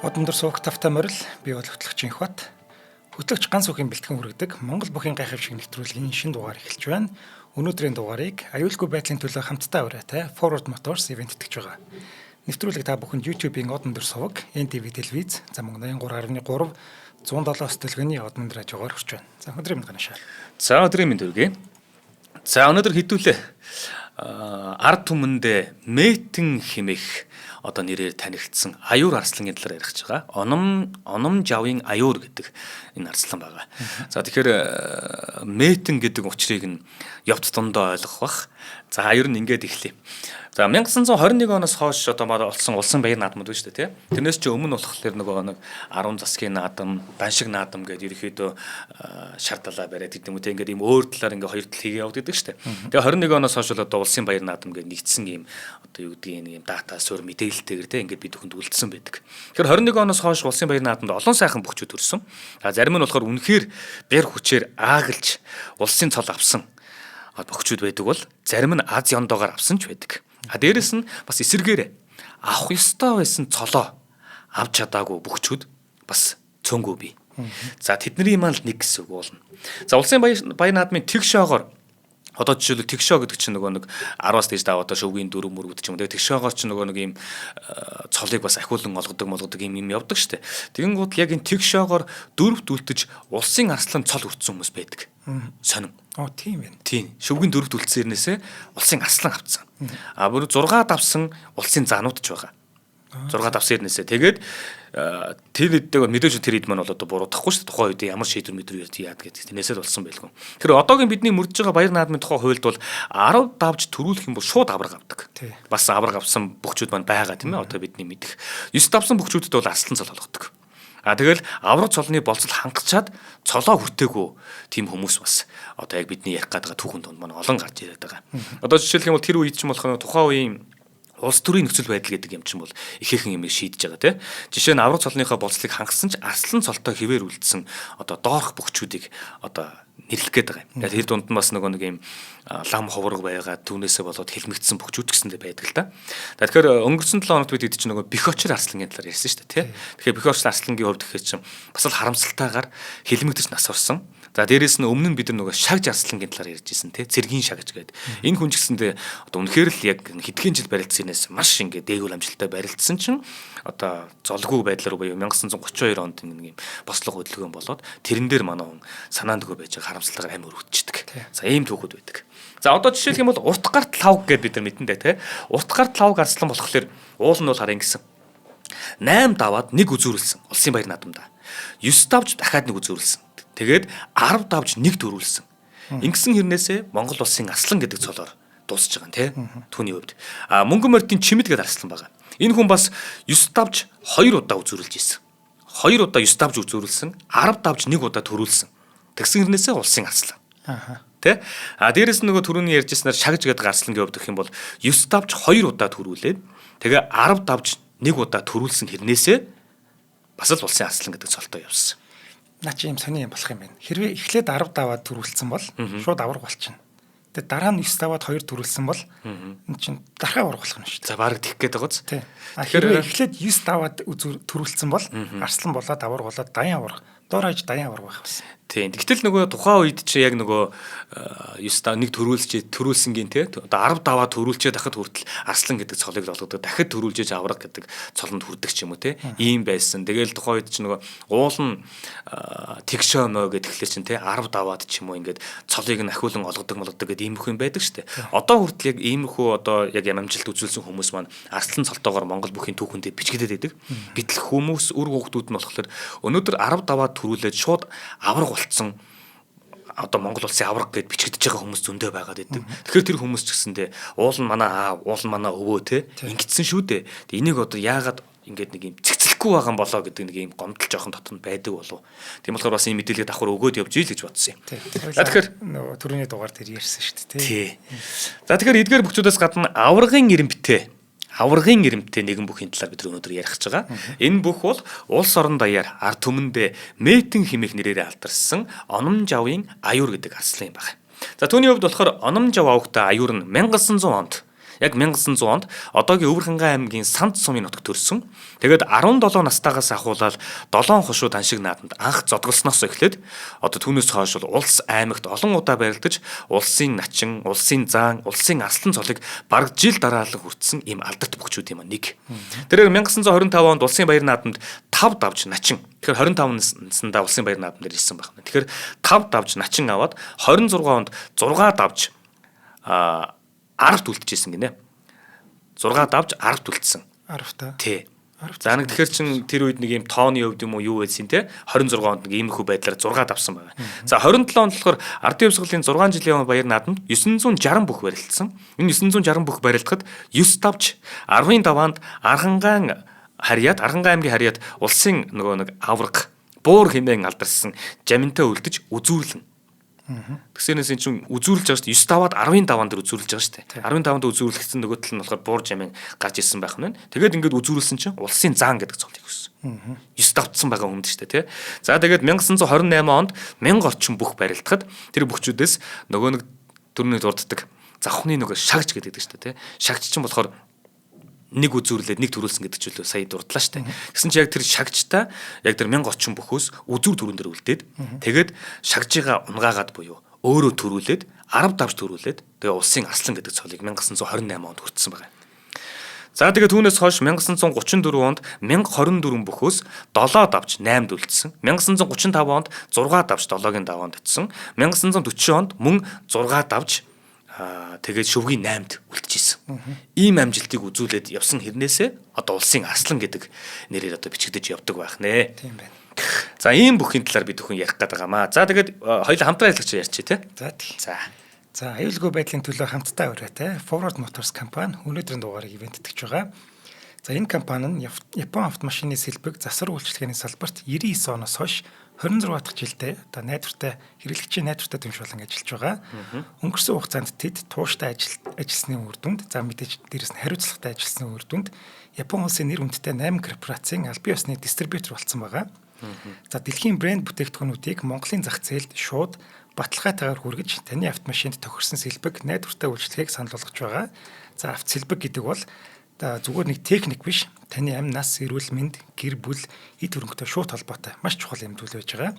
Одондөр суух тавтай морил бие бол хөтлөгч инхбат хөтлөгч ганц үхийн бэлтгэн хүргэдэг Монгол бүхийн гайхамшиг нэвтрүүлгийн шинэ дугаар эхэлж байна. Өнөөдрийн дугаарыг аюулгүй байдлын төлөө хамтдаа ураатай Forward Motors ивент итгэж байгаа. Нэвтрүүлэг та бүхэнд YouTube-ийн Одондөр суваг, NTV телевиз, за мөн 83.3 107 төлөвний Одондөр радиогоор хүрч байна. За өдрийн мэнд ганашаа. За өдрийн мэнд хүргэе. За өнөөдөр хэдүүлээ ард түмэндээ Мэтэн хэмээх одоо нэрээр танигдсан аюур арслангийн талаар ярих байгаа. Оном жавын аюур гэдэг энэ арслан байгаа. За тэгэхээр Мэтэн гэдэг учрыг нь явц дундаа ойлгох бах. За аюур нь ингээд эхлэе. За 1921 оноос хойш одоо олсон улсын баяр наадмууд байна шүү дээ, тий. Тэрнээс ч өмнө болохоор нэг 10 засгийн наадам, баншиг наадам гэдэг ерөөхдөө шаардлагаа бариад гэдэг юм уу, тий. Ингээд ийм өөр талаар ингээд хоёр тал хийгээ яваад байдаг шүү дээ. Тэгээ 21 оноос хойш одоо улсын баяр наадам гэдэг нэгдсэн ийм одоо юу гэдгийг ийм дата суурь мэдээлэлтэйгэр тий ингээд бид бүхэнд үлдсэн байдаг. Тэгэхээр 21 оноос хойш улсын баяр наадамд олон сайхан бүхчүүд төрсөн. Зарим нь болохоор үнэхээр бэр хүчээр аагалж улсын цол авсан бөхчүүд байдаг бол зарим нь аз яндоогоор авсан ч байдаг. Дээрэс нь бас эсэргээр авах ёстой байсан цолоо авч чадаагүй бөхчүүд бас цөөнгүй бий. За тэдний маань л нэг гэсэн үг болно. За улсын баяр наадмын тэгшоогоор одоо жишээлбэл тэгшоо гэдэг чинь нэг 10-аас дээш даваа одоо шөвгийн дөрөв мөрөд ч юм уу. Тэгээ тэгшоогоор чинь нэг ийм цолыг бас ахиулан олгодог юм явдаг штэ. Тэгэнгүүт яг энэ тэгшоогоор дөрөвт үлдэж улсын арслан цол өртсөн хүмүүс байдаг. Сонин. Тийм байна. Тийм. Шөвгийн дөрөвт үлдсээрнээсээ улсын арслан авцсан. Бүр 6 давсан улсын заанууд ч байгаа. 6 давсэрнээсээ. Тэгээд тэр хэддэг мэдээж тэр хэд маань бол одоо буруудахгүй шүү дээ. Тухайн үед ямар шийдвэр яад гэдэг тэрнээсээ болсон байлгүй. Тэр одоогийн бидний мөрдөж байгаа баяр наадмын тухай хуульд бол 10 давж төрүүлэх юм бол шууд авраг авдаг. Бас авраг авсан бөхчүүд маань байгаа тийм ээ. Одоо бидний мэдих 9 давсан бөхчүүдэд бол арслан цол болгодог. Тэгэл авраг цолны болцол хангачаад цолоо хүртээгүй тийм хүмүүс бас одоо яг бидний ярих гэдэг түүхэн донд маань олон гарч ирээд байгаа. Одоо жишээлх юм бол тэр үед ч юм болох тухайн үеийн улс төрийн нөхцөл байдал гэдэг юм чинь бол ихээхэн юм шийдэж байгаа тийм. Жишээ нь авраг цолныхаа болцлыг хангасан ч арслан цолтой хэвээр үлдсэн одоо доорх бөхчүүдийг одоо нэрлэх гээд байгаа юм. Тэр дунд нь бас нэг юм лам ховрог байгаа түүнээсээ болоод хэлмэгдсэн бөхчүүд гэсэндээ байдаг л да. Тэгэхээр өнгөрсөн 7 хоногт бид хэд чинь нөгөө бихочр арслангийн талаар ярьсан шүү дээ, тийм. Тэгэхээр бихочр арслангийн хувьд гэхэд чинь бас л харамсалтайгаар хэлмэгдэж нас орсон. За дээрээс нь өмнө нь бид нар нөгөө шагж арслангийн талаар ярьж ирсэн, тийм. Цэргийн шагж гэдэг. Энэ хүн ч гэсэндээ одоо үнэхээр л яг хэдхэн жил барилдсанээс маш ингээд дээгүүр амжилттай барилдсан чинь одоо золгүй байдлаар буюу 1932 онд нэг юм бослого хөдөлгөөн болоод тэрэн дээр манай хүн санаанд өгөө байж харамсалтайгаар амь өрөвдчихдөг. За ийм түүхүүд байдаг. За одоо жишээлх юм бол урт гарт лавг гэдээ бид нар мэдэндээ тий. Урт гарт лавг арслан болохоор уул нь бол харин гэсэн 8 даваад 1 үзүүрлсэн улсын баяр наадамда. 9 давж дахиад 1 үзүүрлсэн. Тэгээд 10 давж 1 төрүүлсэн. Ингэсэн хэрнээсээ Монгол улсын арслан гэдэг цолоор дуусж байгаа тий. Түүний хувьд. Мөнгөн морьтын чимэд гэдэг арслан байгаа. Энэ хүн бас 9 давж 2 удаа үзүүрлж ирсэн. 2 удаа 9 давж үзүүрлсэн, 10 давж 1 удаа төрүүлсэн. Тэгсэн хэрнээсээ улсын арслан. Тэ? Дээрээс нь нөгөө түрүүний ярьжсанаар шагж гэдэг арслангийн хувьд гэх юм бол 9 давж 2 удаа төрүүлээд тэгээ 10 давж 1 удаа төрүүлсэн хэрнээсээ бас л улсын арслан гэдэг цолтой явсан. Наа чи юм сони юм болох юм байна. Хэрвээ эхлээд 10 даваад төрүүлсэн бол шууд авраг болчихно. Тэгээд дараа нь 9 даваад 2 төрүүлсэн бол энэ чинь дарахаа авраг болох нь шүү дээ. За баг тэгэх гээд байгаа биз? Тий. Тэгэхээр эхлээд 9 даваад төрүүлсэн бол арслан болоод авраг болоод даян авраг, доор хаяж даян авраг байх байсан. Тийм. Гэтэл нөгөө тухайн үед чи яг нөгөө 9 даваа 1 төрүүлсэнгийн тий. Одоо 10 даваа төрүүлчээ дахиад хүртэл арслан гэдэг цолыг олгодог. Дахиад төрүүлжээж авраг гэдэг цолонд хүрдэг ч юм уу тий. Ийм байсан. Тэгээл тухайн үед чи нөгөө уул нь тэгшөөмөө гэхлээр чин тий 10 даваад ч юм уу ингээд цолыг нь ахиулан олгодог гэдэг иймэрхүү юм байдаг штэ. Одоо хүртэл яг иймэрхүү одоо яг амжилт үзүүлсэн хүмүүс маань арслан цолтойгоор Монгол бүхийн түүхэндээ бичигдээд байдаг. Гэтэл хүмүүс үр хүүхдүүд нь болохоор өнөөдөр 10 даваад төрүүлээд шууд авраг болцсон одоо Монгол улсын авраг гэд бичигдэж байгаа хүмүүс зөндөө байгаад байдаг. Тэгэхээр тэр хүмүүс ч гэсэндээ уул нь манай аав, уул нь манай өвөө те ингэсэн шүү дээ. Энийг одоо яагаад ингээд нэг юм цэгцлэхгүй байгаа юм болоо гэдэг нэг юм гомдол жоохон дотор байдаг болов. Тийм болохоор бас энэ мэдээлэл давхар өгөөд явж ийл гэж бодсон юм. Тэгэхээр нөгөө түрүүний дугаар дээр ярьсан шүү дээ тий. За тэгэхээр эдгээр бүхчүүдээс гадна аврагын ирэмттэй нэгэн бүхийн талаар бид өнөөдөр ярих гэж байгаа. Энэ бүх бол улс орон даяар ард түмэндээ Мэтэн хэмээх нэрээр алдарсан оном жавын аюур гэдэг арслан юм байна. За түүний хувьд болохоор оном жав авахта аюур нь 1900 онд Яг 1900 онд одоогийн Өвөр Хангай аймгийн Санд сумын нутагт төрсөн. Тэгээд 17 настайгаас ахуулаад 7 хошуу таншиг наадамд анх зодголсноос эхлээд одоо түүнээс хойш бол улс аймагт олон удаа барилдаж улсын начин, улсын заан, улсын аслан цолыг бараг жил дараалан хүртсэн ийм алдарт бөхчүүд юм нэг. Тэр 1925 онд улсын баяр наадамд 5 давж начин. Тэгэхээр 25 наснда улсын баяр наадам дээр ирсэн байна. Тэгэхээр 5 давж начин аваад 26 онд 6 давж 10-т үлдчихсэн гинэ. 6 давж 10-т үлдсэн. 10-та. Тий. За нэг тэгэхээр чин тэр үед нэг юм тооны өвд юм уу юу байсан те 26 онд нэг иймэрхүү байдлаар 6 давсан байгаа. За 27 онд болохоор ардын өвсгөлийн 6 жилийн баяр наадамд 960 бүх барилдсан. Энэ 960 бүх барилдахад 9 давж 10-ын даваанд Архангай аймгийн харьяат улсын нөгөө нэг авраг буур хэмээн алдарсан жаминтаа үлдэж үзүүрлэн. Тэгсэнээс эн чинь үзүүрлж байгаа шүү дээ. 9 даваад 10-ын даваан дээр үзүүрлж байгаа шүү дээ. 10-ын даваанд үзүүрлэгдсэн нөгөө тал нь болохоор буур жамин гарч ирсэн байх нь. Тэгээд ингээд үзүүрлсэн чинь улсын заан гэдэг цолыг өссөн. 9 давтсан байгаа хүнд шүү дээ, тий. За тэгээд 1928 онд 1000 орчим бүх барилдахад тэр бүхчүүдээс нөгөө нэг төрний дурддаг завхны нөгөө шагж гэдэг шүү дээ, тий. Шагж чинь болохоор нэг үзүүрлээд нэг төрүүлсэн гэдэг ч үлээ сая дурдлаа штэ. Гэсэн чи яг тэр шагжтай яг тэр 1000 орчим бөхөөс үзүүр төрөн дээр үлдээд тэгээд шагжигаа унгаагаад буюу өөрөө төрүүлээд 10 давж төрүүлээд тэгээ улсын аслан гэдэг цолыг 1928 онд хүртсэн байгаа. За тэгээ түүнээс хойш 1934 онд 1024 бөхөөс 7 давж 8-д үлдсэн. 1935 онд 6 давж 7-гийн даваанд очсон. 1940 онд мөн 6 давж тэгээд шөвгийн 8-д үлдчихсэн. Ийм амжилтыг үзүүлээд явсан хэрнээсээ одоо улсын аслан гэдэг нэрээр одоо бичигдэж явдаг байх нэ. Тийм байна. За ийм бүхний талаар бид бүхэн ярих гэдэг юм аа. За тэгээд хоёул хамтран ажиллаж ярьчих тий. За тий. За аюулгүй байдлын төлөө хамтдаа ураатай Forward Motors компани өнөөдрийн дугаарыг ивент итгэж байгаа. За энэ компани нь Япон автомашины сэлбэг засвар үйлчилгээний салбарт 99 оноос хойш 26 дахь жилдээ одоо найдвартай хэрэглэгчийн найдвартай дэмжүүлэн ажиллаж байгаа. Өнгөрсөн хугацаанд тэд тууштай ажилласны үр дүнд за мэдээж дээрэс нь хариуцлагатай ажилласны үр дүнд Япон улсын нэр хүндтэй 8 корпорацийн албан ёсны дистрибьютор болсон байгаа. За дэлхийн брэнд бүтээгдэхүүнүүдийг Монголын зах зээлд шууд баталгаатайгаар хүргэж таны автомашинд тохирсон сэлбэг найдвартай үйлчилгээг санал болгож байгаа. За авто сэлбэг гэдэг бол зүгээр нэг техник биш, таны амь нас, эрүүл мэнд, гэр бүл, эд хөрөнгөтэй шууд холбоотой маш чухал юм зүйл байж байгаа.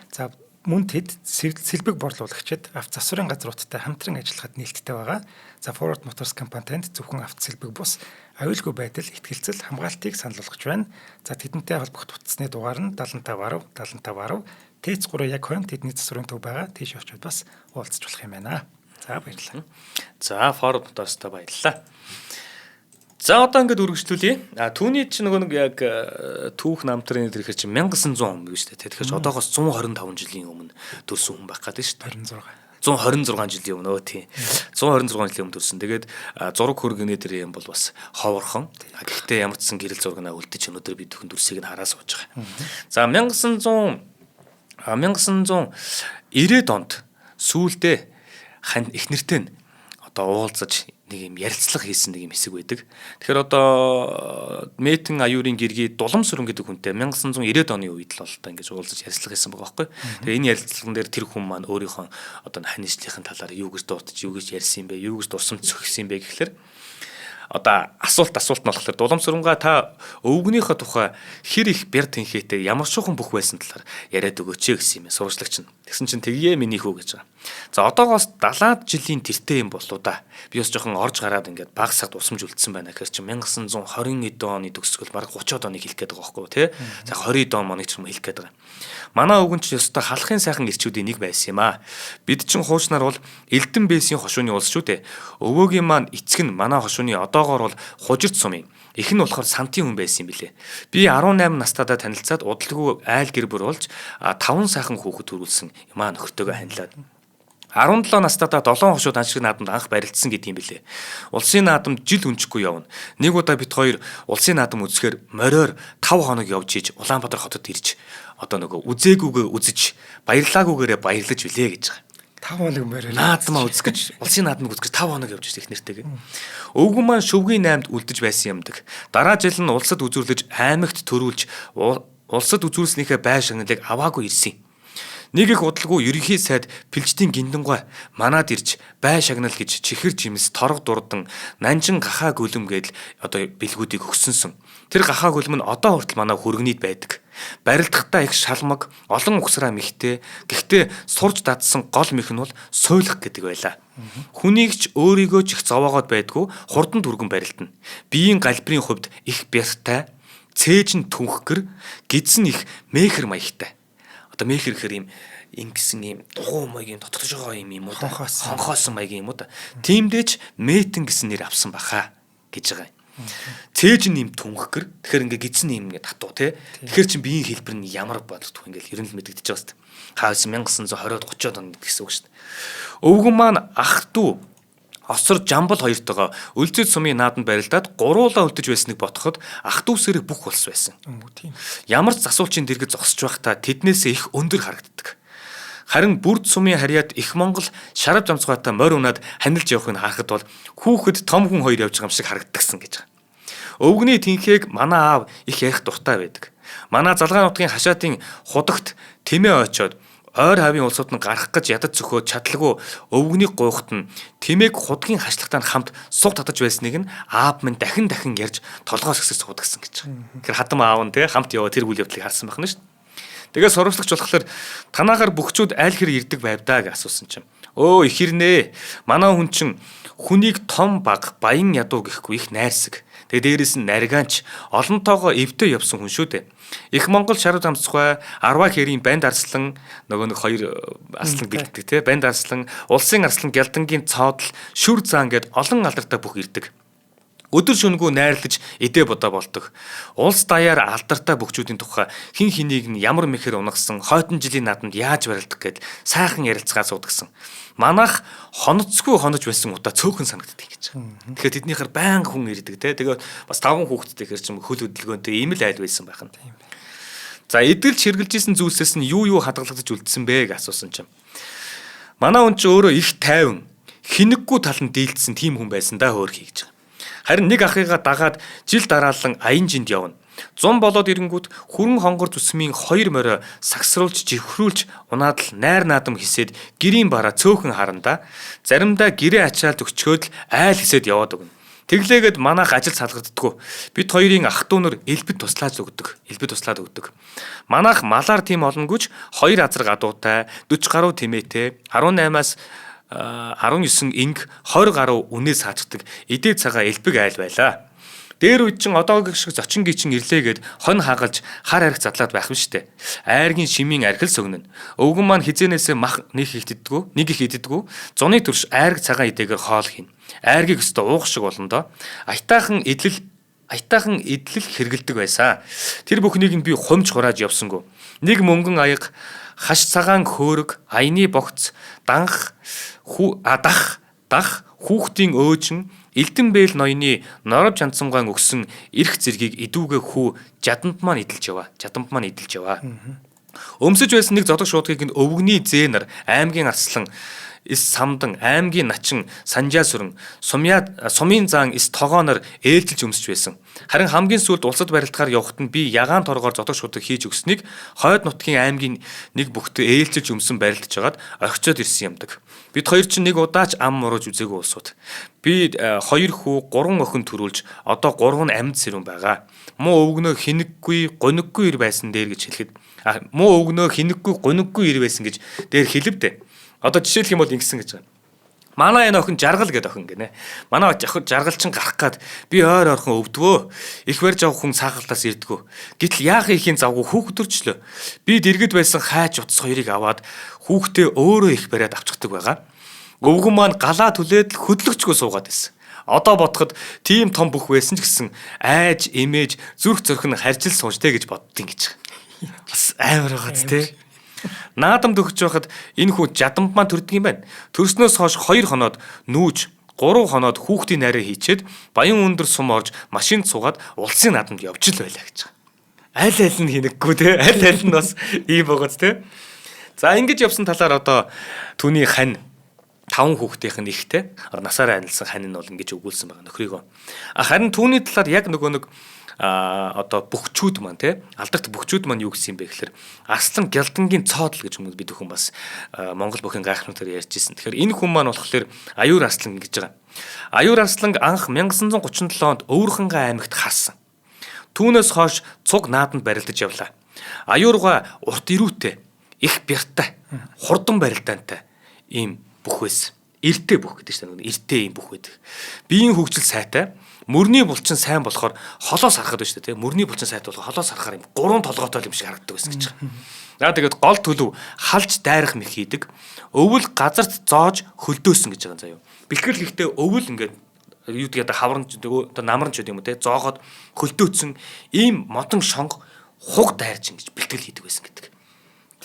За мөн тэд сэлбэг борлуулагчид авто засварын газруудтай хамтран ажиллахад нээлттэй байгаа. За Forward Motors компани танд зөвхөн авто сэлбэг бус аюулгүй байдал, ихтгэлцэл, хамгаалтыг санал болгож байна. За тэдэнтэй холбогдох утасны дугаар нь 7510 7510 Т3 яг хойно тэдний засварын төв байгаа. Тийш очиод бас уулзч болох юм байна. За баярлалаа. За Forward Motors-тай баярлалаа. За одоо ингээд үргэлжлүүлье. Түүний чинь нөгөө нэг яг түүх намтрын тэрхэр чинь 1900 он гэж шүү дээ. Тэгэхээр одоогоос 125 жилийн өмнө төрсэн хүн байх гэдэг шүү дээ. 126 жилийн өмнө тийм. 126 жилийн өмнө төрсэн. Тэгээд зураг хөргөний тэр юм бол бас ховорхон. Гэхдээ ямар ч сан гэрэл зургнаа үлдэж өнөөдөр бид бүхэн дүрсийг нь хараа сууж байгаа. За 1990-ад онд сүүлдээ их нэртэй нь одоо уулзаж нэг юм ярилцлага хийсэн нэг юм хэсэг байдаг. Тэгэхээр одоо Мэтэн аюурын гэргий Дулам сүрэн гэдэг хүнтэй 1990-ад оны үед л одоо ингэж уулзаж ярилцлага хийсэн байгаа байхгүй. Тэгээ энэ ярилцлаган дээр тэр хүн маань өөрийнхөө одоо ханижлынхын талаар юу гэж дуудаж, юу гэж ярьсан юм бэ, юу гэж дурсамж зөхсөн юм бэ гэхэлэр одоо асуулт нь болохоор Дулам сүрэнга та өвгнийхөө тухай хэр их бэр тэнхээтэй ямар шухан бүх байсан талаар яриад өгөөч гэсэн юм сурвалжлагч нь. Тэгсэн чинь тэгье минийх үү гэж байгаа. За одоогоос 70 жилийн тэртээ юм болоо да. Би бас жоохон орж гараад ингээд баг сагд усамж үлдсэн байна гэхээр чи 1920 оны төгсгөл баг 30-од оныг хэлэх гээд байгаа байхгүй тий. За 20 он моныг ч юм хэлэх гээд байгаа. Манай өвгөн ч ёстой халахын сайхан ирчүүдийн нэг байсан юм аа. Бид чин хуучнаар бол Элдэн Бээсийн хошууны улс шүү дээ. Өвөөгийн маань эцэг нь манай хошууны одоогоор бол Хужирт сумын. Их нь болохоор Сантын хүн байсан юм билэ. Би 18 настайдаа танилцаад удалгүй айл гэр бүл болж 5 сайхан хүүхэд төрүүлсэн юм аа нөхөртөөгөө ханилаад. 17 настайдаа 7 хошуу таншиг наадамд анх барилдсан гэдэг юм билэ. Улсын наадамд жил өнчөхгүй явна. Нэг удаа бит хоёр улсын наадам үзэхээр мориор 5 хоног явж ийж Улаанбаатар хотод ирж одоо нөгөө үзээгүйгээ үзэж баярлаагүйгээрээ баярлаж билээ гэж байгаа. 5 хоног мориор наадмаа үзэх гэж улсын наадмыг үзэх гэж 5 хоног явж их нэртэйгээ. Өвгөн маань шөвгийн 8-д үлдэж байсан юмдаг. Дараа жил нь улсад үзүүлж аймагт төрүүлж улсад үзүүлснийхээ байр шагналыг аваагүй ирсэн. Нэг их удалгүй ерөнхий сайд Пэлчтийн гиндангой манад ирж бай шагнал гэж чихэр жимс торог дурдан нанжин гахаа гүлэм гэдэл одоо бэлгүүдийг өгсөнсөн. Тэр гахаа гүлэм нь одоо хүртэл манай хөргөнийд байдаг. Барилдахдаа их шалмаг, олон ухсраа михтэй. Гэхдээ сурж дадсан гол мих нь бол суйлах гэдэг байлаа. Хүнийг ч өөрийгөө ч их зовоогоод байдгүй хурдан түргэн барилдана. Биеийн галбирын хувьд их бяртай, цээж нь түнхгэр, гидс нь их мехэр маягтай. Одоо мехэр гэхэр юм ингэсэн юм духуу маягийн дотгож байгаа юм уу да? Хонхоосон маягийн юм уу да? Тиймдээч метэн гэсэн нэр авсан баха гэж байгаа юм. Цээж нь юм түнхгэр. Тэгэхээр ингээ гидсэн юм ингээ татуу тий. Тэгэхээр чин биеийн хэлбэр нь ямар бодогдох вэ ингээл ерөн л мэдэгдэж байгаа шүү дээ. Хаас 1920-од 30-од онд гэсэн үг шүү дээ. Өвгөн маань ах トゥ осор жамбал хоёртойгоо үлзэд сумын нааданд барилдаад гуруулаа үлдэж байсныг ботход ах トゥ сэрэг бүх болс байсан. Ямар ч засуулчийн дэргэд зогсож байхдаа тэднээсээ их өндөр харагддаг. Харин бүрд сумын харьяад их Монгол шарав замцгаатай морь унаад ханилж явахыг харахад бол хүүхэд том хүн хоёр явж байгаа юм шиг харагддагсан гэж. Өвгөний тэнхээг манай аав их ярих дуртай байдаг. Манай залгаа нутгийн хашаатын худагт тэмээ очоод ойр хавийн улсууд нь гарах гэж ядаж зөхөө чадлагүй өвгөний гуйхт нь тэмээг худгийн хашлагтаа хамт суг татаж байсныг нь аав минь дахин ярьж толгоос хэсэг суудагсан гэж. Тэгэхээр хадам аав нь хамт яваа тэр үйл явдлыг харсан байна шүү дээ. Тэгээ сурвалжлагч болохоор танахаар бөхчүүд аль хэр ирдэг байв даа гэж асуусан чинь. Өө их ирнэ. Манай хүн чинь хүнийг том баг баян ядуу гэхгүй их найрсаг. Тэгээ дээрэс нь наргаанч олонтойгоо эвдээ явсан хүн шүү дээ. Их Монгол шарав замцгай Арва хэрийн банд арслан нөгөө нэг хоёр арслан бэлддэг тий банд арслан улсын арслан гялдангийн цоодл шүр заан гэд олон алдартай бүх ирдэг. Өдөр шөнөгүй найрлаж эдээ бодоо болдог. Улс даяар алдартай бөхчүүдийн тухай хин хэнийг нь ямар мэхэр унагсан хойтон жилийн наадамд яаж барилдах гэд сайхан ярилцгаа суудагсан. Манайх хоноцгүй хонож байсан удаа цөөхөн санагддаг гэж. Тэгэхээр тэднийхэр баян хүн ирдэг те. Тэгээ бас 5 хүүхэдтэй хэр чим хөл хөдөлгөөнтэй ийм л айл байсан байх нь. За эдгэлж хэрглэжсэн зүйлсээс нь юу хадгалагдаж үлдсэн бэ гэж асуусан чинь. Манай хүн ч өөрөө их тайван, хинэггүй таланд дийлдсэн тийм хүн байсан да хөөрхий гэж. Харин нэг ахыгаа дагаад жил дараалан аян жинд явна. 100 болоод ирэнгүүт хүрэн хонгор зүсмийн 2 морио сагсруулж живхрүүлж унаад л найр наадам хисээд гэрийн бараа цөөхөн харанда заримдаа гэрээ ачаалд өчгөөд л айл хисээд яваад өгнө. Тэглээгээд манайх ажил салгагддаггүй. Бид хоёрын ах トゥ нар элбэд туслаад өгдөг. Манайх малаар тийм олонгүйч 2 азар гадуутай 40 гаруй тэмээтэй 18-аас 19 инг 20 гаруй үнээс хаачдаг эдээ цагаа элбэг айл байлаа. Дээр үед чин одоогийн шиг зочин гичин ирлээгээд хон хагалж хар арх задлаад байх юм штэ. Айргийн шимийн архил сөгнөн. Өвгөн маань хизэнээсээ мах нэг их иддэггүй. Зуны төрш айрг цагаан эдээгээр хоол хийн. Айргийг өстө уух шиг болно доо. Аятаахан идэл хэргэлдэг байсан. Тэр бүхнийг нь би хумж хурааж явсангүй. Нэг мөнгөн аяг, хаш цагаан хөөрөг, аяны богц, дах хүүхдийн өөжин Элдэн бэл ноёны норов жанцамгаан өгсөн эрх зэргийг идүүгээ хүү жадамд маань идэлж яваа. Өмсөж байсан нэг зодог шуудгийг нь өвгөний зээнэр аймгийн арслан эс самдан аймгийн начин санжаа сүрэн сумын заан эс тогооноор ээлжилж өмсөж байсан. Харин хамгийн сүүлд улсад барилдахаар явахад нь би ягаан торгоор зодог шуудаг хийж өгсөнийг хойд нутгийн аймгийн нэг бүхтээ ээлжилж өмсөн барилдаж хагаад орхицоод ирсэн юмдаг. Бид хоёр чинь нэг удаач ам мурууж үзээгүй улсууд. Би 2 хүү 3 охин төрүүлж одоо 3 нь амьд сэрүүн байгаа. Муу өвгнөө хинэггүй гониггүй ир байсан дээр гэж хэлэхэд муу өвгнөө хинэггүй гониггүй ир байсан гэж дээр хэлэвдэ. Одоо жишээлх юм бол ингэсэн гэж байна. Манай энэ охин жаргал гэдэг охин гинэ. Манай охин жаргалчин гарах гад би ойр орхон өвдвөө. Их барьж авах хүн саахалтаас ирдгүү. Гэтэл яах ихийн завгүй хүүхдөрчлөө. Би дэргэд байсан хайч утас хоёрыг аваад хүүхдээ өөрөө их бариад авчихдаг байгаа. Өвгөн маань галаа түлээд л хөдлөгчгөө суугаад байсан. Одоо бодоход тийм том бүх байсан ч гэсэн айж, эмээж, зүрх зөрх нь харжил суужтэй гэж боддгийн гэж. Бас амар байгааз тий. Наадамд өгч байхад энэ хүү жадамд маань төрдөг юм байна. Төрснөөс хойш 2 хоноод нүүж 3 хоноод хүүхдийн найраа хийчээд баян өндөр сум орж машинд суугаад улсын наадамд явж л байлаа гэж. Аль нь хинэггүй те. Аль нь бас ийм байгааз те. За ингэж явсан талаар одоо түүний хань 5 хүүхдийнх нь ихтэй насаараа анилсан хань нь бол ингэж өгүүлсэн байгаа нөхрийгөө. Харин түүний талаар яг нөгөө нэг одоо бөхчүүд маань тий алдарт бөхчүүд маань юу гэсэн юм бэ гэхээр Арслан Гялдангийн цоодл гэж хүмүүс бид хүн бас Монгол бүхэн гайхамшигтэр ярьжсэн. Тэгэхээр энэ хүн маань болохоор Аюур Арслан гэж байгаа. Аюур Арслан анх 1937 онд Өвөрхангай аймагт хаасан. Түүнээс хойш цуг нааданд барилдаж явлаа. Аюурга урт ирүүтэй, их бяртай, хурдан барилдаантай ийм бүх байсан. Эртэй бүх гэдэг чинь эртэй ийм бүх байдаг. Биеийн хөгжил сайтай, мөрний булчин сайн болохоор холоос харахад байна шүү дээ. Мөрний булчин сайтай болохоор холоос харахаар юм гурван толгойтой юм шиг харагддаг байсан гэж байна. Яа тэгээд гол төлөв халж дайрах мэх хийдэг. Өвөл газарт зоож хөлдөөсөн гэж байгаа заяа. Бэлтгэл хийхдээ өвөл ингээд юу гэдэг хавранч одоо намранч гэдэг юм уу те зоохоод хөлдөөцсөн ийм модон шонго хуг дайрч ингэж бэлтгэл хийдэг байсан гэдэг.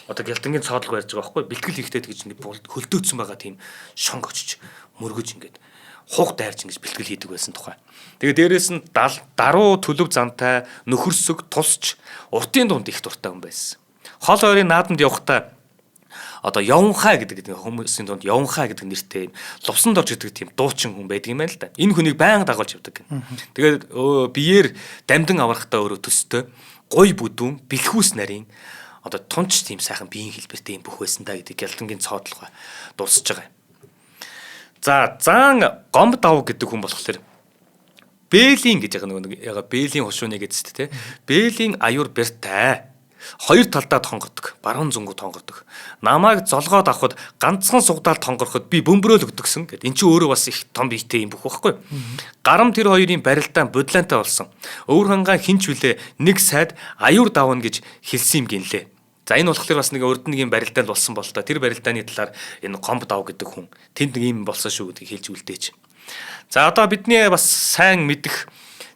Одоо Гялдангийн цоодлого ярьж байгаа байхгүй бэлтгэл хийхдээ гэж ингэ хөлдөөцсөн байгаа тийм шонг очиж мөргөж ингээд хуг дайрч ингэж бэлтгэл хийдэг байсан тухай. Тэгээ дээрээс нь даруу төлөв зантай нөхөрсөг тусч уртын дунд их дуртай хүн байсан. Хол ойрын наадамд явахдаа одоо Яванхай гэдэг хүмүүсийн дунд Яванхай гэдэг нэртэй лувсанд орж идэг тийм дуучин хүн байдаг юм байна л да. Энэ хүнийг байнга дагуулж явдаг. Тэгээд биеэр дамдин аврахтаа өөрөө төстэй гой бүдүүн бэлхүүс нарийн одоо тунч тийм сайхан биеийн хэлбэртэй юм бүх байсан да гэдэг Гялдангийн цоодлого дуусж байгаа юм. За заан гомб давуу гэдэг хүн болохоор Бээлийн гэж байгаа нэг Бээлийн хушууны гэдэгт те Бээлийн аюур бэртэй хоёр талдаа тонгордог, баруун зүнгүү тонгордог. Намайг золгоод авахд ганцхан сугдаал тонгороход би бөмбөрөөл өгдөгсөн гэд. Эн чинь өөрөө бас их том биетэй юм бүх байхгүй. Гарам тэр хоёрын барилдаан бодлаантай болсон. Өвөрхангай хинч үлээ нэг сайд аюур давна гэж хэлсэн юм гинлээ. За энэ болохоор бас нэг урд нэг юм барилдаанд болсон бол та тэр барилдааны талаар энэ гомб дав гэдэг хүн тэнд нэг юм болсон шүү гэдгийг хэлж үлдээж. За одоо бидний бас сайн мэдэх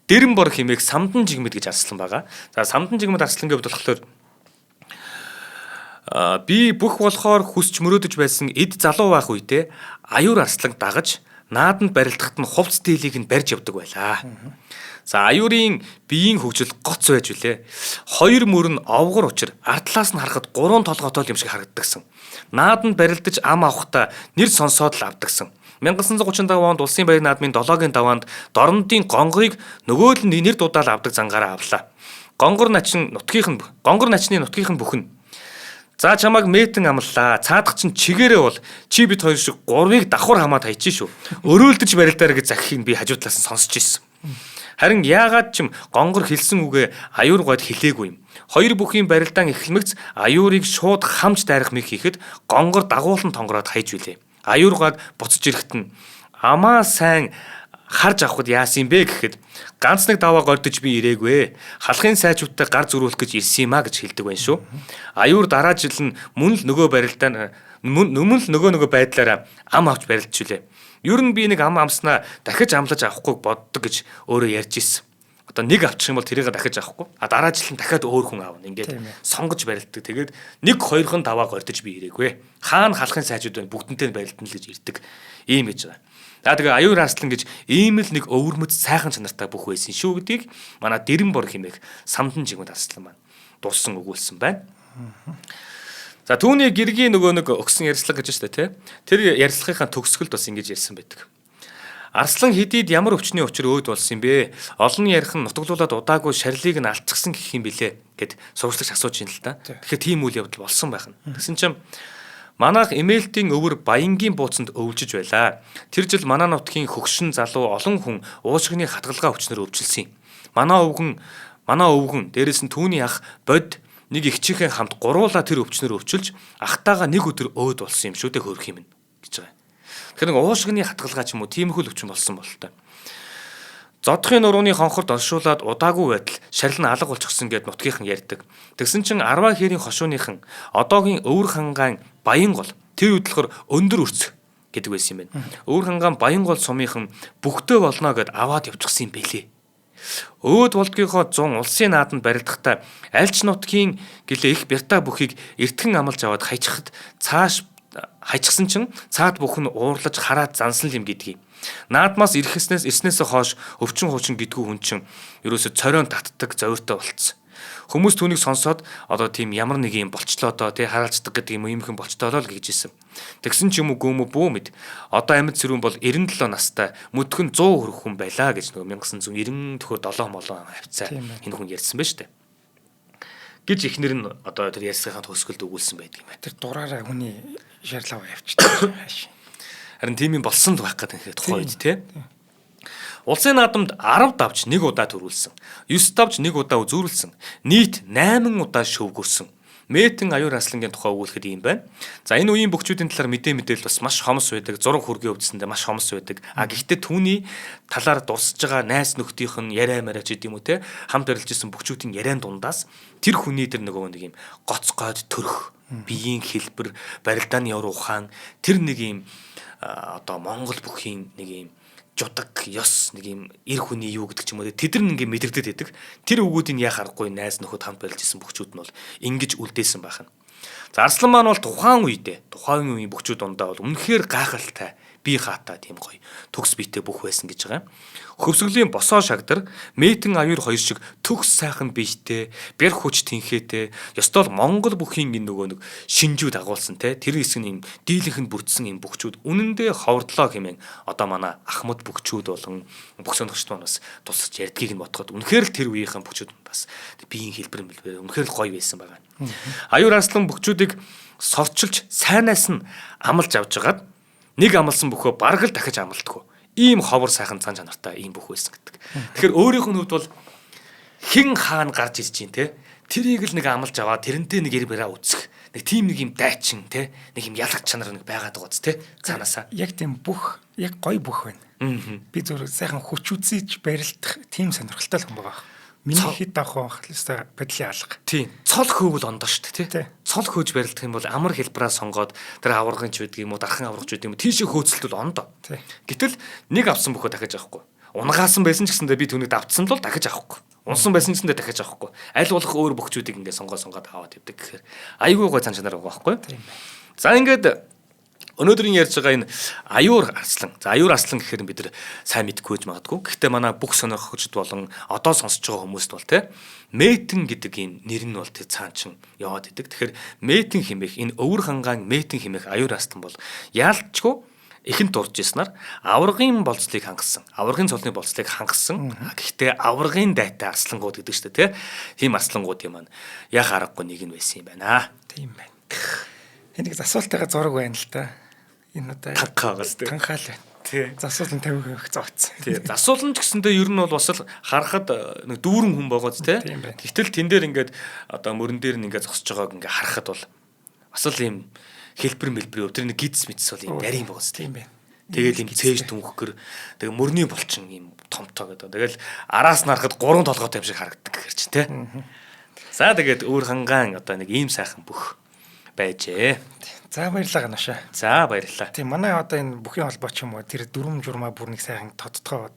Дэрэн бор хэмээх Самдан жигмэд гэж арслан байгаа. За Самдан жигмэд арслангийн хувьд болохоор би бүх болохоор хүсч мөрөөдөж байсан эд залуу байх үедээ аюур арсланг дагаж нааданд барилдахад нь хувцс дийлийг нь барьж явдаг байлаа. За аюурын биеийн хөгжил гоц байж үлээ. Хоёр мөр нь овгор учир ард талаас нь харахад гурван толгойтой юм шиг харагддагсан. Нааданд барилдаж ам авахдаа нэр сонсоод л авдагсан. 1935 онд Улсын баяр наадмын 7-гийн даваанд Дорнодын гонгорыг нөгөө л нэр дуудаал авдаг зангаараа авлаа. Гонгор начны нутгийнх нь бүхэн. За чамайг мэтэн амллаа. Цаадах чинь чигээрээ бол чи бид хоёр шиг гурвыг давхар хамаад хайчих шүү. Өрөөлдөж барилдаарэ гэж захихыг би хажуу талаас нь сонсч ирсэн. Харин яагаад ч юм гонгор хэлсэн үгээ аюур гойд хэлээгүй юм. Хоёр бүхийн барилдаан эхлэмэгц аюурыг шууд хамж дайрах мэт хийхэд гонгор дагуулan тонгороод хайж үлээ. Аюур гойд буцаж ирэхэд нь амаа сайн харж авахд яасан юм бэ гэхэд ганц нэг даваа гордож би ирээгүй. Халахын сайжуудтай гар зөрүүлэх гэж ирсэн юм а гэж хэлдэг байна шүү. Аюур дараа жил нь мөн л нөгөө байдлаараа ам авч барилдчихлээ. Ер нь би нэг ам амснаа дахиж амлаж авахгүй боддог гэж өөрөө ярьж ирсэн. Одоо нэг авчих юм бол тэрийг дахиж авахгүй. Дараа жил нь дахиад өөр хүн аавна. Ингээд сонгож барилддаг. Тэгээд нэг хоёрхан даваа гордож би ирээгүй. Хаана халахын сайжууд байна бүгдэнтэй барилдана л гэж ирдэг. Ийм гэж байна. За тэгээ аюур арслан гэж ийм л нэг өвөрмөц сайхан чанартай бүх байсан шүү гэдгийг манай Дэрэн бор хэмээх Самдан жигмэд арслан маань дуссан өгүүлсэн байна. За түүний гэргийн нөгөө нэг өгсөн ярьцлага гэж байна те. Тэр ярьцлагынхаа төгсгөлд бас ингэж ярьсан байдаг. Арслан хэдийд ямар өвчний учир өөд болсон юм бэ? Олон ярих нь нутаглуулад удаагүй шарлыг нь алдчихсан гэх юм билэ гэд сурвалжлагч асууж ин л та. Тэгэхээр тийм үйл явдал болсон байх нь. Тэгсэн чинь манайх эмээлтийн өвөр Баянгийн бууцанд өвлжиж байлаа. Тэр жил манай нутгийн хөгшин залуу олон хүн уушгины хатгалгаа өвчнөр өвчлсөн юм. Манай өвгөн дээрээс нь түүний ах бод нэг их чихэн хамт гуруула тэр өвчнөр өвчилж ахтаага нэг өдөр өөд болсон юм шүү дээ хөрх юм гэж байгаа. Тэгэхээр нэг уушгины хатгалгаа ч юм уу тиймэрхүү л өвчин болсон бололтой. Зодохын нурууны хонхорд оршуулад удаагүй байтал шарил нь алга болчихсон гэд нутгийнхан ярьдаг. Тэгсэн чинь 10 хэрийн хошууныхан одоогийн Өвөрхангай Баян гол тэр үдлэхэр өндөр үрц гэдэг байсан юм байна. Өвөрхангай Баян гол сумынхан бүгдөө болно гэд аваад явчихсан юм бэлээ. Өөд болдгийнхоо 100 улсын нааданд барилдахдаа альч нутгийн гэлээ их бярта бүхийг эртхэн амлаж аваад хайчихсан чинь цаад бүх нь уурлаж хараад зансан юм гэдгийг. Наадмаас ирснээс хойш өвчин хуучин гэдгүү хүн чинь ерөөсө цоройн татдаг зовиртой болцсон. Хүмүүс түүнийг сонсоод одоо тийм ямар нэг юм болчлоодоо тий хараалцдаг гэдэг юм иймхэн болчтоолоо л гэж хэлсэн. Тэгсэн ч юм уу гүм бүү мэд. Одоо амьд сэрүүн бол 97 настай мөдгөн 100 хүрэх хүн байлаа гэж нөгөө 1990 төхөөр 7 молоо хавцаа энэ хүн ярьсан байж тээ. Гэж ихнэр нь одоо тэр ярьсныхаа төгсгөлд өгүүлсэн байдаг юм байна. Тэр дураараа хүний шаарлаа явчихдаг. Харин тийм юм болсон л байх гэдэг тухай үед тий. Улсын наадамд 10 давж 1 удаа төрүүлсэн. 9 давж 1 удаа үзүүлсэн. Нийт 8 удаа шөвгөрсөн. Мэтэн аюур аслангийн тухай өгүүлэхэд юм байна. За энэ үеийн бөхчүүдийн талаар мэдээлэл бас маш хомс байдаг. Зураг хүргийн өвдөсөндөө маш хомс байдаг. Гэхдээ түүний талаар дурсаж байгаа найз нөхдийнх нь яриа мараач гэдэг юм уу те хамт арилж исэн бөхчүүдийн яриан дундаас тэр хүний тэр нөгөө нэг юм гоц гойд төрөх биеийн хэлбэр, барилдааны явр ухаан тэр нэг юм одоо Монгол бүхийн нэг юм жудаг ёс нэг юм эр хүний юу гэдэг ч юм уу тэд нар ингээ мэдэрдэг байдаг. Тэр үгүүдийг яах аргагүй найз нөхөд хамт барилж исэн бөхчүүд нь бол ингэж үлдээсэн байх нь. За Арслан маань бол тухайн үеийн бөхчүүд дундаа бол үнэхээр гайхалтай бие хаатай тийм гоё төгс биетэй бүх байсан гэж байгаа. Хөвсгөлийн босоо шагдар Мэтэн аюур хоёр шиг төгс сайхан биетэй, бэр хүч тэнхээтэй, ёстой л Монгол бүхийн энэ нөгөө нэг шинжүүд агуулсан те тэр хэсэг нь юм дийлэнхэнд бүрдсэн юм бөхчүүд үнэндээ ховрдлоо хэмээн одоо манай Ахмад бөхчүүд болон бүх сонирхчд маань бас тусч ярьдгийг нь ботход үнэхээр л тэр үеийнхэн бөхчүүд бас биеийн хэлбэр үнэхээр л гоё байсан байгаа. Аюур Арслан бөхчүүдийг совчилж сайнаас нь амлж авч жагаад нэг амлсан бөхөө бараг л дахиж амлдаггүй. Ийм ховор сайхан цан чанартай ийм бүх байсан гэдэг. Тэгэхээр өөрийнх нь хувьд бол хэн хаана гарч ирж чинь те тэрийг л нэг амлж аваад тэрнтэй нэг эр бараа үсэх. Нэг тийм нэг юм дайчин те нэг юм ялагч чанар нэг байгаад байгаа үст те цаанаасаа. Яг тийм бүх яг гоё бүх байна. Би зөв сайхан хүч үзэж барилдах тийм сонирхолтой хүн байгаа. Миний хэд давах хэлстэй байдлын алга. Тийм. Цол хөөвөл ондоо шүү дээ тий. Цол хөөж барилдах юм бол амар хэлбэраа сонгоод тэр аваргын ч байдаг юм уу дархан аврагч байдаг юм уу тийшээ хөөцөлтөл ондоо. Гэтэл нэг авсан бөхөө дахиж авахгүй. Унгаасан байсан ч гэсэндээ би түүнийг давтсан л дахиж авахгүй. Унсан байсан ч гэсэндээ дахиж авахгүй. Аль болох өөр бөхчүүдийг ингээ сонгоод аваад явдаг гэхээр айгүй гой цан чанар байгаа байхгүй. За ингээд өнөөдрийн ярьж байгаа энэ аюур арслан. За аюур арслан гэхээр бид нар сайн мэдгүй байж магадгүй. Гэхдээ манай бүх сонирхогчд болон одоо сонсож байгаа хүмүүст бол те Мэтэн гэдэг энэ нэр нь бол тэр цаанчин яваад идэг. Тэгэхээр Мэтэн хэмээх энэ өвөр хангаан Мэтэн хэмээх аюур арслан бол яалтчгүй ихэнд дурж ирснаар аваргын болцлыг хангасан. Аваргын цолны болцлыг хангасан. Гэхдээ аваргын дайтай арслангууд гэдэг шүү дээ те. Тийм арслангуудын маань яах аргагүй нэг нь байсан юм байна. Тийм байна. Энийг асуултайгаа зураг байна л да. Энэ одоо танхаагаас танхаал байна. Тий. Засуулан 50% зооцсон. Тий. Засуулан ч гэсэндээ ер нь бол бас л харахад нэг дүүрэн хүн байгааз тий. Гэтэл тэн дээр ингээд одоо мөрөн дээр нь ингээд зогсож байгааг ингээд харахад бол бас л юм хэлбэр мэлбэр өвдөр нэг гидс мэдс бол юм нарийн байгааз тий. Тэгэл юм цээж түнхгэр тэгээ мөрний булчин юм томтоо гэдэг. Тэгэл араас нь харахад 3 толгойтой юм шиг харагддаг гэхэр чи тий. За тэгээд өөр хангаан одоо нэг ийм сайхан бүх байжээ. За баярлалаа ганашаа. За баярлалаа. Тийм манай одоо энэ бүхийн холбоо ч юм уу тэр дүрм журмаа бүр нэг сайхан тодорхой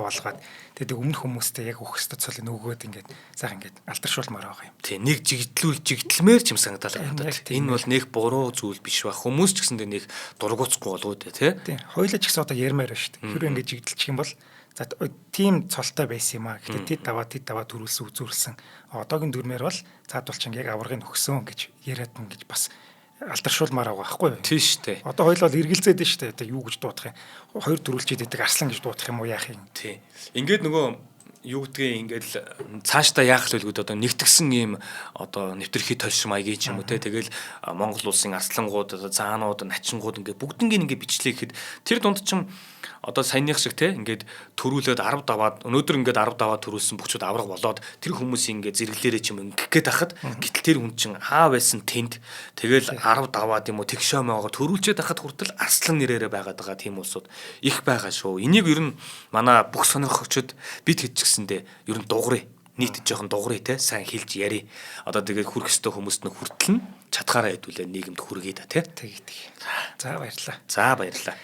болгоод тэгээд өмнөх хүмүүстэй яг өгөхсдөд цолыг нөгөөд ингээд сайхан ингээд алдаршуулмаар байгаа юм. Тийм нэг жигдлмээр ч юм санагдал надад. Энэ бол нэг буруу зүйл биш ба хүмүүс ч гэсэндээ нэг дургуцахгүй болоо дээ тий. Тийм хоёулаа ч гэсэн одоо ярмаар байна шүү дээ. Хэрвээ ингээд жигдэлчих юм бол за тийм цолтой байсан юм аа. Гэтэ тэд даваа төрүүлсэн үзүүлсэн. Одоогийн дүрмээр бол цаадуулчин яг аваргыг өгсөн гэж яриад юм гэж бас алдаршуулмаар байгаа байхгүй юу? Тийм шүү дээ. Одоо хоёул бол эргэлзээд байна шүү дээ. Одоо юу гэж дуудах юм? Хоёр төрүүлчихэд байдаг арслан гэж дуудах юм уу яах юм? Тийм. Ингээд нөгөө юу гэдгийг ингээд цаашдаа яах л үлгүүд одоо нэгтгсэн ийм одоо нэвтрхий толшин маягийн ч юм уу те тэгэл Монгол улсын арслангууд одоо цаанууд начингууд ингээд бүгднийг ингээд бичлээ гэхэд тэр дунд чинь одоо саяных шиг те ингээд төрүүлээд 10 даваад өнөөдөр ингээд 10 даваад төрүүлсэн бөхчүүд авраг болоод тэр хүмүүсийн ингээд зэрэглээрээ ч юм ингэх гээд хахад гэтэл тэр хүн чинь хаа байсан тэнд тэгэл 10 даваад юм уу тэгшөөмөөгоо төрүүлчихэд хахад хүртэл арслан нэрээрээ байгаад байгаа тийм улсууд их байгаа шүү. Энийг ер нь манай бүх сонирхогчид бид хэвчгсэндээ ер нь дугрыг нийт жоохон дугрыг те сайн хэлж яри. Одоо тэгээд хүрх өстө хүмүүст нь хүртэл нь чадхаараа хэдүүлээ нийгэмд хүргэе да те. Тэг. За баярлалаа. За баярлалаа.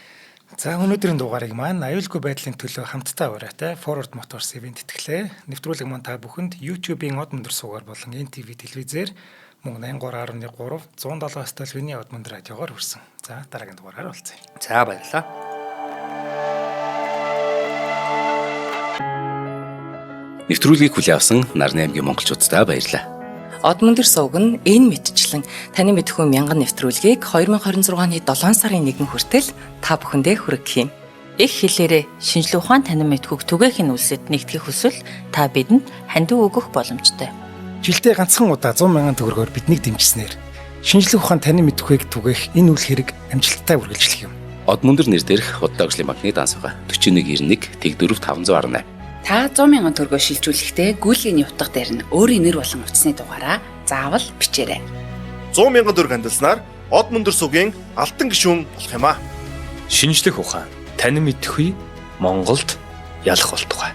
За өнөөдрийн дугаарыг маань аюулгүй байдлын төлөө хамтдаа ураатай Forward Motors ивент итгэлээ. Нэвтрүүлэг маань та бүхэнд YouTube-ийн од мөндөр суугаар болон NTV телевизээр мөн 83.3 107 столвины од мөндөр радиогоор хүрсэн. За дараагийн дугаараар уулзъя. За баярлалаа. Нэвтрүүлгийг хүлээн авсан Нарны аймгийн монголчуудтай баярлалаа. Одмондөр сувг нь энэ мэдчлэн таны мэдхүү мянган нэвтрүүлгийг 2026 оны 7 сарын 1 хүртэл та бүхэндээ хүргэх юм. Их хэлээрээ шинжлэх ухаан танин мэдхүүг түгээхийн үлсэд нэгтгэх хүсвэл та бидэнд хандив өгөх боломжтой. Жилдээ ганцхан удаа 100,000 төгрөгөөр биднийг дэмжснээр шинжлэх ухаан танин мэдхүйг түгээх энэ үйл хэрэг амжилттай үргэлжлэх юм. Одмондөр нэр дээрх Худалдаа өвчлийн банкны дансуга 4191 тэг 4518. Та 100,000 төгрөгөөр шилжүүлэхдээ гүйлгээний утга дээр нь өөрийн нэр болон утасны дугаараа заавал бичээрэй. 100,000 төгрөг хандалснаар Одмондөр сувгийн алтан гишүүн болох юм а. Шинжлэх ухаан танин мэдхгүй Монголд ялах болтугай.